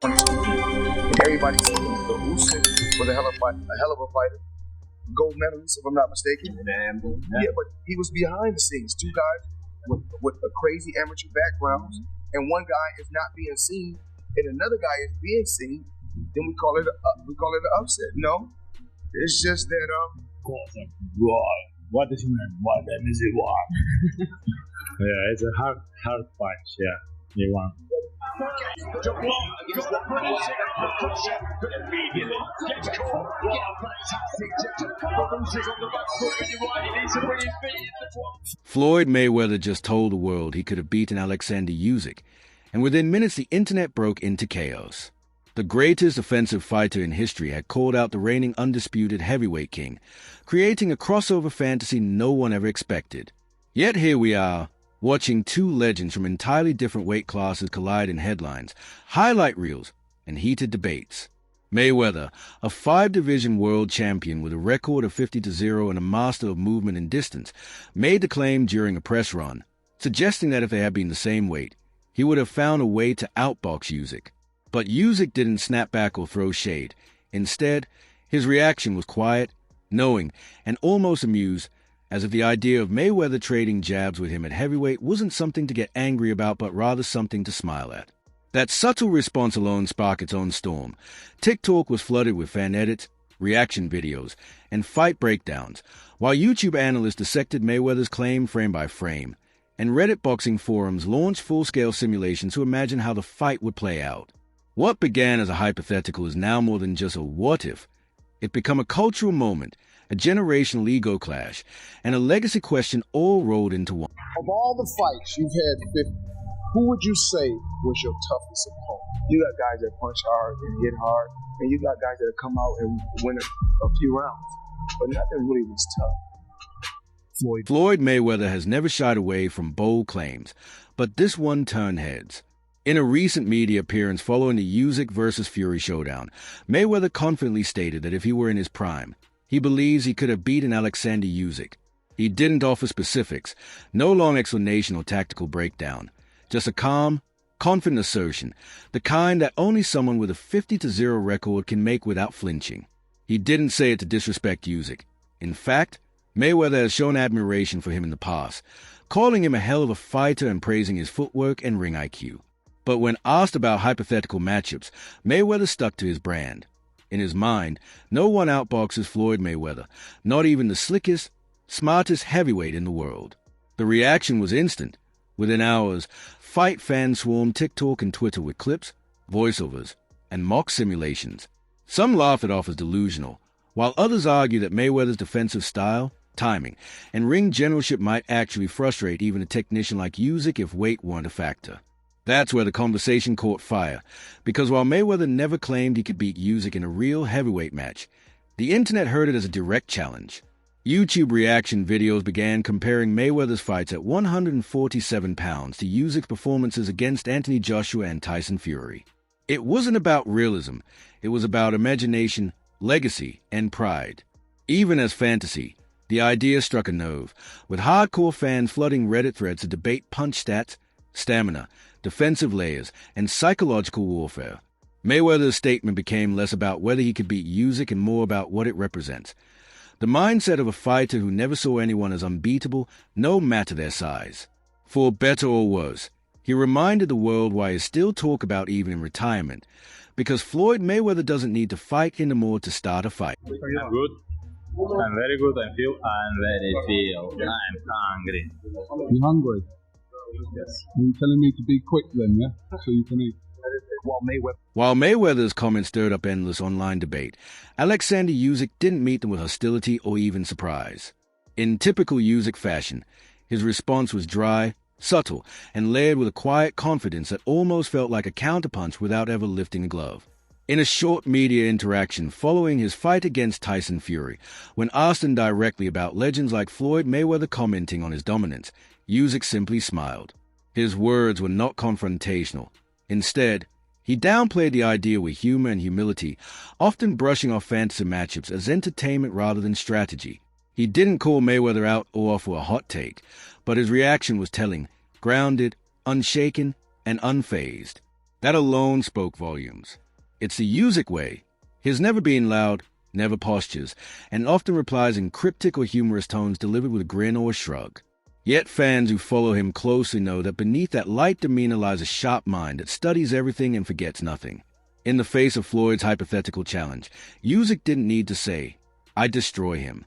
And everybody said the Usyk was a hell of a fighter. Gold medalist, if I'm not mistaken. Yeah, but he was behind the scenes. Two guys with a crazy amateur backgrounds, and one guy is not being seen, and another guy is being seen. Then we call it an upset. No, it's just that Why? What does he mean? Why? That is it. Why? Yeah, it's a hard punch. Yeah, he won. Floyd Mayweather just told the world he could have beaten Oleksandr Usyk, and within minutes the internet broke into chaos. The greatest offensive fighter in history had called out the reigning undisputed heavyweight king, creating a crossover fantasy no one ever expected. Yet here we are, watching two legends from entirely different weight classes collide in headlines, highlight reels, and heated debates. Mayweather, a 5-division world champion with a record of 50-0 and a master of movement and distance, made the claim during a press run, suggesting that if they had been the same weight, he would have found a way to outbox Usyk. But Usyk didn't snap back or throw shade. Instead, his reaction was quiet, knowing, and almost amused, as if the idea of Mayweather trading jabs with him at heavyweight wasn't something to get angry about, but rather something to smile at. That subtle response alone sparked its own storm. TikTok was flooded with fan edits, reaction videos, and fight breakdowns, while YouTube analysts dissected Mayweather's claim frame by frame, and Reddit boxing forums launched full-scale simulations to imagine how the fight would play out. What began as a hypothetical is now more than just a what-if. It became a cultural moment, a generational ego clash, and a legacy question all rolled into one. Of all the fights you've had 50, who would you say was your toughest opponent? you got guys that punch hard and hit hard, and you got guys that come out and win a few rounds. But nothing really was tough. Floyd Mayweather has never shied away from bold claims, but this one turned heads. In a recent media appearance following the Usyk versus Fury showdown, Mayweather confidently stated that if he were in his prime, he believes he could have beaten Oleksandr Usyk. He didn't offer specifics, no long explanation or tactical breakdown, just a calm, confident assertion, the kind that only someone with a 50-0 record can make without flinching. He didn't say it to disrespect Usyk. In fact, Mayweather has shown admiration for him in the past, calling him a hell of a fighter and praising his footwork and ring IQ. But when asked about hypothetical matchups, Mayweather stuck to his brand. In his mind, no one outboxes Floyd Mayweather, not even the slickest, smartest heavyweight in the world. The reaction was instant. Within hours, fight fans swarmed TikTok and Twitter with clips, voiceovers, and mock simulations. Some laugh it off as delusional, while others argue that Mayweather's defensive style, timing, and ring generalship might actually frustrate even a technician like Usyk if weight weren't a factor. That's where the conversation caught fire, because while Mayweather never claimed he could beat Usyk in a real heavyweight match, the internet heard it as a direct challenge. YouTube reaction videos began comparing Mayweather's fights at 147 pounds to Usyk's performances against Anthony Joshua and Tyson Fury. It wasn't about realism, it was about imagination, legacy, and pride. Even as fantasy, the idea struck a nerve, with hardcore fans flooding Reddit threads to debate punch stats, stamina, defensive layers, and psychological warfare. Mayweather's statement became less about whether he could beat Usyk and more about what it represents. The mindset of a fighter who never saw anyone as unbeatable, no matter their size. For better or worse, he reminded the world why he still talk about even in retirement, because Floyd Mayweather doesn't need to fight anymore to start a fight. I'm good. I'm very good. I'm hungry. You hungry? Yes. Are you telling me to be quick then, yeah? So you can eat. While Mayweather's comments stirred up endless online debate, Oleksandr Usyk didn't meet them with hostility or even surprise. In typical Usyk fashion, his response was dry, subtle, and layered with a quiet confidence that almost felt like a counterpunch without ever lifting a glove. In a short media interaction following his fight against Tyson Fury, when asked indirectly about legends like Floyd Mayweather commenting on his dominance, Usyk simply smiled. His words were not confrontational. Instead, he downplayed the idea with humor and humility, often brushing off fantasy matchups as entertainment rather than strategy. He didn't call Mayweather out or offer a hot take, but his reaction was telling, grounded, unshaken, and unfazed. That alone spoke volumes. It's the Usyk way. He's never been loud, never postures, and often replies in cryptic or humorous tones delivered with a grin or a shrug. Yet fans who follow him closely know that beneath that light demeanor lies a sharp mind that studies everything and forgets nothing. In the face of Floyd's hypothetical challenge, Usyk didn't need to say, "I destroy him."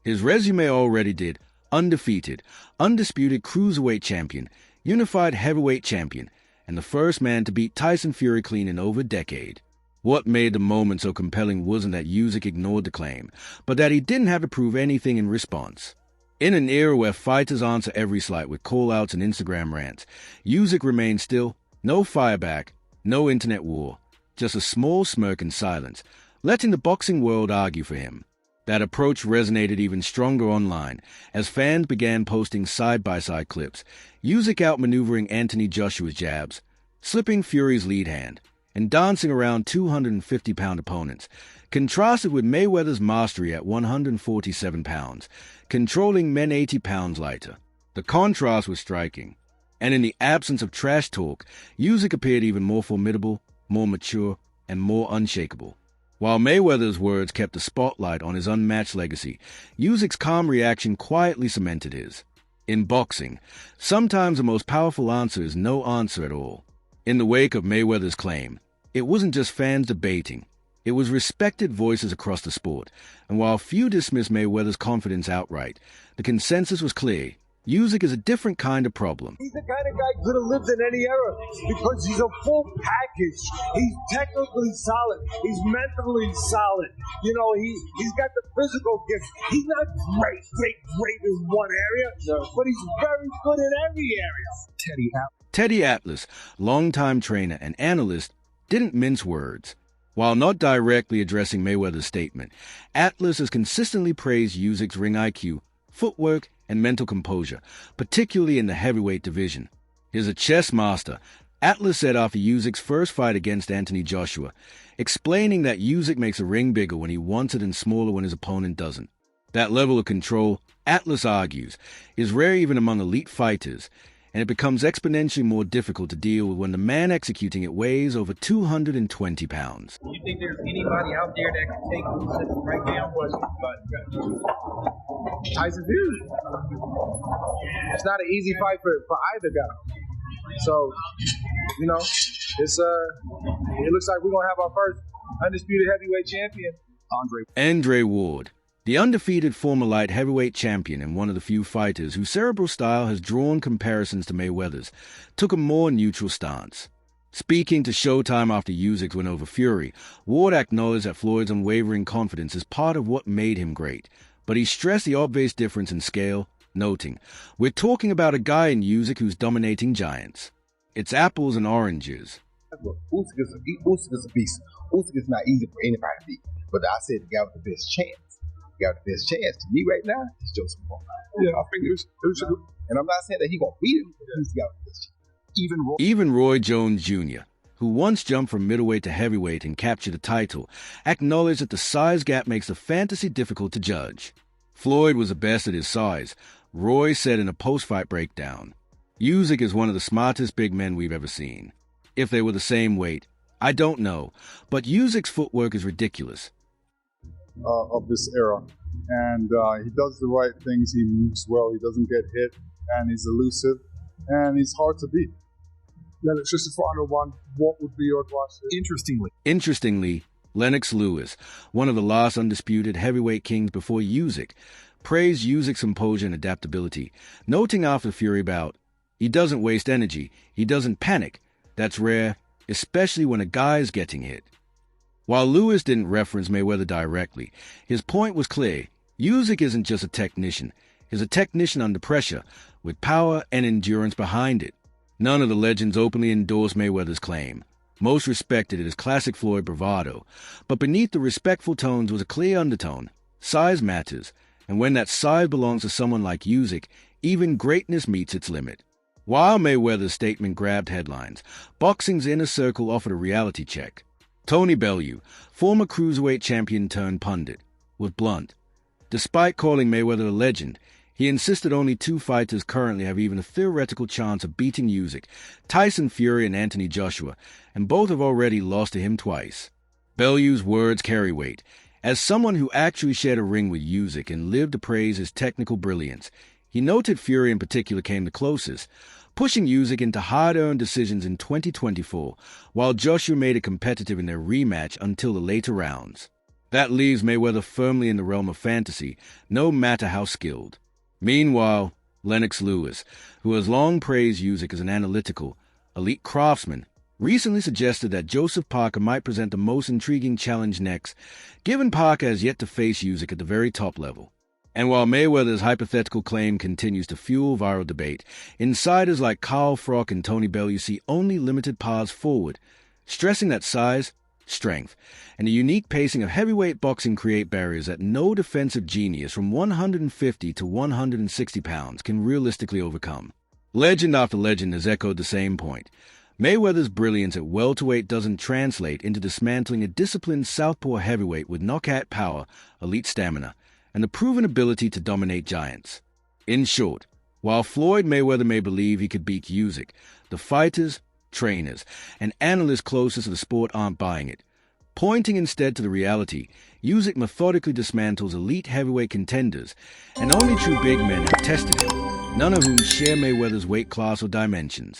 His resume already did: undefeated, undisputed cruiserweight champion, unified heavyweight champion, and the first man to beat Tyson Fury clean in over a decade. What made the moment so compelling wasn't that Usyk ignored the claim, but that he didn't have to prove anything in response. In an era where fighters answer every slight with call-outs and Instagram rants, Usyk remained still, no fireback, no internet war, just a small smirk and silence, letting the boxing world argue for him. That approach resonated even stronger online, as fans began posting side-by-side clips, Usyk outmaneuvering Anthony Joshua's jabs, slipping Fury's lead hand, and dancing around 250-pound opponents, contrasted with Mayweather's mastery at 147 pounds, controlling men 80 pounds lighter. The contrast was striking, and in the absence of trash talk, Usyk appeared even more formidable, more mature, and more unshakable. While Mayweather's words kept the spotlight on his unmatched legacy, Usyk's calm reaction quietly cemented his. In boxing, sometimes the most powerful answer is no answer at all. In the wake of Mayweather's claim, it wasn't just fans debating. It was respected voices across the sport, and while few dismissed Mayweather's confidence outright, the consensus was clear. Usyk is a different kind of problem. He's the kind of guy who could have lived in any era because he's a full package. He's technically solid. He's mentally solid. You know, he's got the physical gifts. He's not great in one area, but he's very good in every area. Teddy Atlas, longtime trainer and analyst, didn't mince words. While not directly addressing Mayweather's statement, Atlas has consistently praised Usyk's ring IQ, footwork, and mental composure, particularly in the heavyweight division. He's a chess master, Atlas said after Usyk's first fight against Anthony Joshua, explaining that Usyk makes a ring bigger when he wants it and smaller when his opponent doesn't. That level of control, Atlas argues, is rare even among elite fighters, and it becomes exponentially more difficult to deal with when the man executing it weighs over 220 pounds. Do you think there's anybody out there that can take Usyk right now? Tyson Fury. It's not an easy fight for either guy. So, you know, it looks like we're going to have our first undisputed heavyweight champion, Andre Ward, the undefeated former light heavyweight champion and one of the few fighters whose cerebral style has drawn comparisons to Mayweather's, took a more neutral stance. Speaking to Showtime after Usyk's win over Fury, Ward acknowledged that Floyd's unwavering confidence is part of what made him great, but he stressed the obvious difference in scale, noting, "We're talking about a guy in Usyk who's dominating giants. It's apples and oranges." Usyk is a beast. Usyk is not easy for anybody to beat. But I said the guy with the best chance. The guy with the best chance to me right now is Joseph Paul. Yeah, I think Usyk. And I'm not saying that he's going to beat him, but he's the guy with the best chance. Even Roy Jones Jr., who once jumped from middleweight to heavyweight and captured a title, acknowledged that the size gap makes the fantasy difficult to judge. Floyd was the best at his size, Roy said in a post-fight breakdown. Usyk is one of the smartest big men we've ever seen. If they were the same weight, I don't know, but Usyk's footwork is ridiculous. Of this era, and he does the right things. He moves well. He doesn't get hit, and he's elusive, and he's hard to beat. Lennox, just a final one. What would be your advice? Interestingly, Lennox Lewis, one of the last undisputed heavyweight kings before Usyk, praised Usyk's composure and adaptability, noting after the Fury bout, "He doesn't waste energy. He doesn't panic. That's rare, especially when a guy's getting hit." While Lewis didn't reference Mayweather directly, his point was clear. Usyk isn't just a technician. He's a technician under pressure, with power and endurance behind it. None of the legends openly endorsed Mayweather's claim. Most respected it as classic Floyd bravado, but beneath the respectful tones was a clear undertone. Size matters, and when that size belongs to someone like Usyk, even greatness meets its limit. While Mayweather's statement grabbed headlines, boxing's inner circle offered a reality check. Tony Bellew, former cruiserweight champion turned pundit, was blunt. Despite calling Mayweather a legend, He insisted only two fighters currently have even a theoretical chance of beating Usyk, Tyson Fury and Anthony Joshua, and both have already lost to him twice. Bellew's words carry weight. As someone who actually shared a ring with Usyk and lived to praise his technical brilliance, he noted Fury in particular came the closest, pushing Usyk into hard-earned decisions in 2024, while Joshua made it competitive in their rematch until the later rounds. That leaves Mayweather firmly in the realm of fantasy, no matter how skilled. Meanwhile, Lennox Lewis, who has long praised Usyk as an analytical, elite craftsman, recently suggested that Joseph Parker might present the most intriguing challenge next, given Parker has yet to face Usyk at the very top level. And while Mayweather's hypothetical claim continues to fuel viral debate, insiders like Carl Froch and Tony Bellew see only limited paths forward, stressing that size, strength, and the unique pacing of heavyweight boxing create barriers that no defensive genius from 150 to 160 pounds can realistically overcome. Legend after legend has echoed the same point. Mayweather's brilliance at welterweight doesn't translate into dismantling a disciplined southpaw heavyweight with knockout power, elite stamina, and the proven ability to dominate giants. In short, while Floyd Mayweather may believe he could beat Usyk, the fighters, trainers, and analysts closest to the sport aren't buying it. Pointing instead to the reality, Usyk methodically dismantles elite heavyweight contenders, and only true big men have tested him, none of whom share Mayweather's weight class or dimensions.